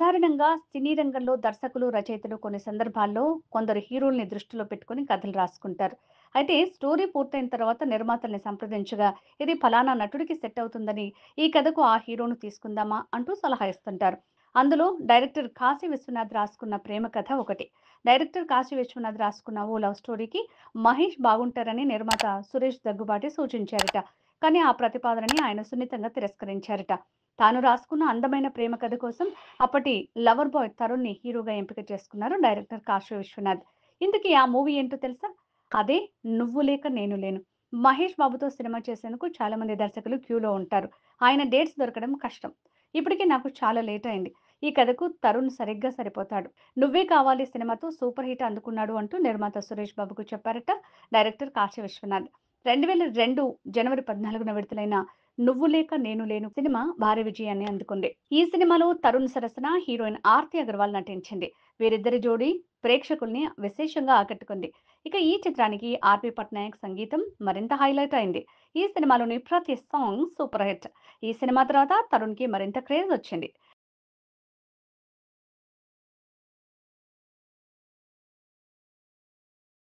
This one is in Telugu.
సాధారణంగా సినీ రంగంలో దర్శకులు, రచయితలు కొన్ని సందర్భాల్లో కొందరు హీరోల్ని దృష్టిలో పెట్టుకొని కథలు రాసుకుంటారు. అయితే స్టోరీ పూర్తయిన తర్వాత నిర్మాతల్ని సంప్రదించగా, ఇది ఫలానా నటుడికి సెట్ అవుతుందని, ఈ కథకు ఆ హీరోను తీసుకుందామా అంటూ సలహా ఇస్తుంటారు. అందులో డైరెక్టర్ కాశీ విశ్వనాథ్ రాసుకున్న ప్రేమ కథ ఒకటి. డైరెక్టర్ కాశీ విశ్వనాథ్ రాసుకున్న ఓ లవ్ స్టోరీకి మహేష్ బాగుంటారని నిర్మాత సురేష్ దగ్గుబాటి సూచించారట. కానీ ఆ ప్రతిపాదనని ఆయన సున్నితంగా తిరస్కరించారట. తాను రాసుకున్న అందమైన ప్రేమ కథ కోసం అప్పటి లవర్ బాయ్ తరుణ్‌ని హీరోగా ఎంపిక చేసుకున్నారు డైరెక్టర్ కాశీ విశ్వనాథ్. ఇంతకీ ఆ మూవీ ఏంటో తెలుసా? అదే 'నువ్వు లేక నేను లేను'. మహేష్ బాబుతో సినిమా చేసేందుకు చాలా మంది దర్శకులు క్యూలో ఉంటారు. ఆయన డేట్స్ దొరకడం కష్టం. ఇప్పటికే నాకు చాలా లేట్ అయింది. ఈ కథకు తరుణ్ సరిగ్గా సరిపోతాడు. 'నువ్వే కావాలి' సినిమాతో సూపర్ హిట్ అందుకున్నాడు అంటూ నిర్మాత సురేష్ బాబుకు చెప్పారట డైరెక్టర్ కాశీ విశ్వనాథ్. 2002 జనవరి 14న విడుదలైన 'నువ్వు లేక నేను లేను' సినిమా భారీ విజయాన్ని అందుకుంది. ఈ సినిమాలో తరుణ్ సరసన హీరోయిన్ ఆర్తి అగర్వాల్ నటించింది. వీరిద్దరి జోడీ ప్రేక్షకుల్ని విశేషంగా ఆకట్టుకుంది. ఇక ఈ చిత్రానికి ఆర్‌పి పట్నాయక్ సంగీతం మరింత హైలైట్ అయింది. ఈ సినిమాలోని ప్రతి సాంగ్ సూపర్ హిట్. ఈ సినిమా తర్వాత తరుణ్‌కి మరింత క్రేజ్ వచ్చింది.